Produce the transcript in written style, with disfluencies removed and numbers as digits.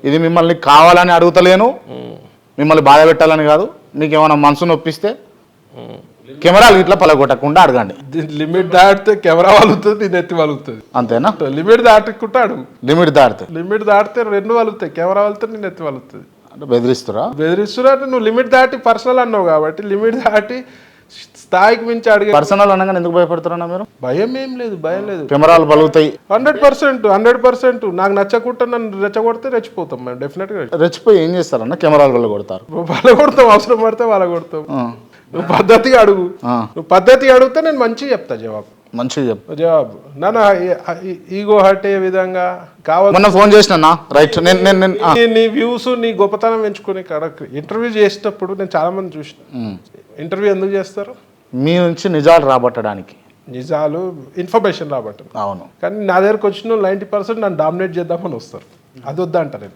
ఇది మిమ్మల్ని కావాలని అడుగుతలేను, మిమ్మల్ని బాధ పెట్టాలని కాదు. మీకు ఏమైనా మనసు నొప్పిస్తే కెమెరాలు ఇట్లా పలగొట్టకుండా అడగండి. లిమిట్ దాటితే కెమెరా వాలుగుతుంది, నేను ఎత్తి వాలుగుతుంది. అంతేనా? లిమిట్ దాటుకుంటా అడుగు. లిమిట్ దాటితే రెండు వాలుగుతాయి, కెమెరా వాలుతుంది, నేను ఎత్తి వాలుగుతుంది. అంటే బెదిరిస్తురా అంటే నువ్వు లిమిట్ దాటి పర్సనల్ అన్నావు కాబట్టి లిమిట్ దాటి స్థాయికి మించి అడిగే. పర్సనల్ అనగానే ఎందుకు భయపడుతున్నా మీరు? భయం ఏం లేదు, భయం లేదు. కెమెరాలు బలుగుతాయి 100%. నాకు నచ్చకుండా నన్ను రెచ్చగొడితే రెచ్చిపోతాం మేము, డెఫినెట్ గా రెచ్చిపోయి ఏం చేస్తారన్న? కెమెరాలు వల్ల కొడతారు. వాళ్ళ కొడతాం, అవసరం పడితే వాళ్ళ కొడతాం. నువ్వు పద్ధతిగా అడుగు, నువ్వు పద్ధతిగా అడిగితే నేను మంచిగా చెప్తా జవాబు. మంచిగా చెప్పు జవాబు. నాన్న ఈగో హర్ట్ అయ్యే విధంగా కావాలి. మొన్న ఫోన్ చేసిన రైట్, నీ వ్యూస్, నీ గొప్పతనం పెంచుకునే ఇంటర్వ్యూ చేసేటప్పుడు నేను చాలా మంది చూసిన. ఇంటర్వ్యూ ఎందుకు చేస్తారు? మీ నుంచి నిజాలు రాబట్టడానికి. నిజాలు, ఇన్ఫర్మేషన్ రాబట్టడం. అవును. కానీ నా దగ్గరకు వచ్చిన 90% నన్ను డామినేట్ చేద్దామని వస్తారు. అది వద్దంట నేను.